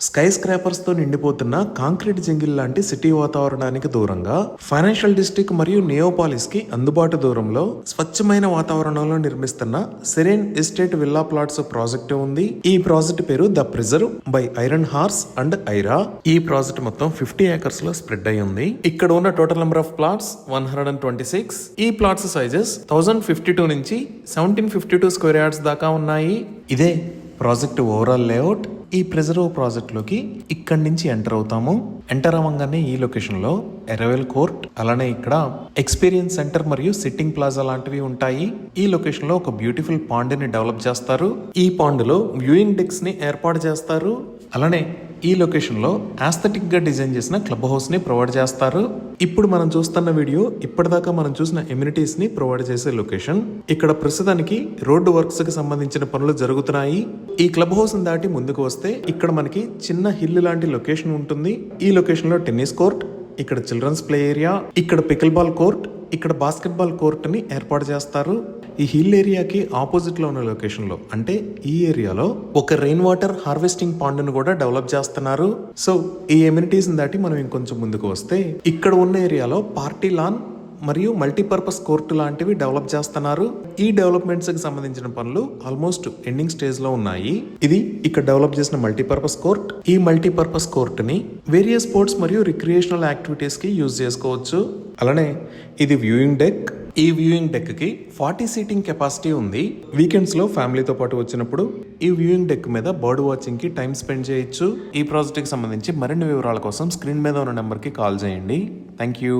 Sky scrapers తో నిండిపోతున్న concrete jungle లాంటి city వాతావరణానికి దూరంగా ఫైనాన్షియల్ డిస్ట్రిక్ట్ మరియు నియోపాలిస్ కి అందుబాటు దూరంలో స్వచ్ఛమైన వాతావరణంలో నిర్మిస్తున్న Serene Estate villa plots project ఉంది. ఈ ప్రాజెక్ట్ పేరు the Preserve by Iron Horse and Aira. ఈ ప్రాజెక్ట్ మొత్తం 50 ఏకర్స్ లో స్ప్రెడ్ అయి ఉంది. ఇక్కడ ఉన్న టోటల్ నెంబర్ ఆఫ్ ప్లాట్స్ 126. ఈ ప్లాట్స్ సైజెస్ 1052 నుంచి 1752 స్క్వేర్ యార్డ్స్ దాకా ఉన్నాయి. ఇదే ప్రాజెక్ట్ ఓవరాల్ లేఅవుట్. ఈ ప్రిజర్వ్ ప్రాజెక్ట్ లోకి ఇక్కడి నుంచి ఎంటర్ అవుతాము. ఎంటర్ అవ్వగానే ఈ లొకేషన్ లో ఎరవెల్ కోర్ట్, అలానే ఇక్కడ ఎక్స్పీరియన్స్ సెంటర్ మరియు సిట్టింగ్ ప్లాజా లాంటివి ఉంటాయి. ఈ లొకేషన్ లో ఒక బ్యూటిఫుల్ పాండ్ ని డెవలప్ చేస్తారు. ఈ పాండ్ లో వ్యూయింగ్ డెక్స్ ని ఏర్పాటు చేస్తారు. అలానే ఈ లొకేషన్ లో ఆస్థెటిక్ గా డిజైన్ చేసిన క్లబ్ హౌస్ ని ప్రొవైడ్ చేస్తారు. ఇప్పుడు మనం చూస్తున్న వీడియో ఇప్పటిదాకా మనం చూసిన ఎమ్యూనిటీస్ ని ప్రొవైడ్ చేసే లొకేషన్. ఇక్కడ ప్రస్తుతానికి రోడ్డు వర్క్స్ కి సంబంధించిన పనులు జరుగుతున్నాయి. ఈ క్లబ్ హౌస్ దాటి ముందుకు వస్తే ఇక్కడ మనకి చిన్న హిల్ లాంటి లొకేషన్ ఉంటుంది. ఈ లొకేషన్ లో టెన్నిస్ కోర్ట్, ఇక్కడ చిల్డ్రన్స్ ప్లే ఏరియా, ఇక్కడ పికిల్ బాల్ కోర్ట్, ఇక్కడ బాస్కెట్ బాల్ కోర్ట్ ని ఏర్పాటు చేస్తారు. ఈ హిల్ ఏరియాకి ఆపోజిట్ లో ఉన్న లొకేషన్ లో అంటే ఈ ఏరియాలో ఒక రెయిన్ వాటర్ హార్వెస్టింగ్ పాండ్ ను కూడా డెవలప్ చేస్తున్నారు. సో ఈ ఎమ్యూనిటీస్ దాటి మనం ఇంకొంచెం ముందుకు వస్తే ఇక్కడ ఉన్న ఏరియాలో పార్టీ లాన్ మరియు మల్టీపర్పస్ కోర్టు లాంటివి డెవలప్ చేస్తున్నారు. ఈ డెవలప్మెంట్స్ కి సంబంధించిన పనులు ఆల్మోస్ట్ ఎండింగ్ స్టేజ్ లో ఉన్నాయి. ఇది ఇక్కడ డెవలప్ చేసిన మల్టీపర్పస్ కోర్ట్. ఈ మల్టీపర్పస్ కోర్ట్ ని వేరియస్ స్పోర్ట్స్ మరియు రిక్రియేషనల్ యాక్టివిటీస్ కి యూజ్ చేసుకోవచ్చు. అలానే ఇది వ్యూయింగ్ డెక్. ఈ వ్యూయింగ్ డెక్ కి 40 సీటింగ్ కెపాసిటీ ఉంది. వీకెండ్స్ లో ఫ్యామిలీతో పాటు వచ్చినప్పుడు ఈ వ్యూయింగ్ డెక్ మీద బర్డ్ వాచింగ్ కి టైం స్పెండ్ చేయొచ్చు. ఈ ప్రాజెక్ట్ కి సంబంధించి మరిన్ని వివరాల కోసం స్క్రీన్ మీద ఉన్న నెంబర్ కి కాల్ చేయండి. Thank you.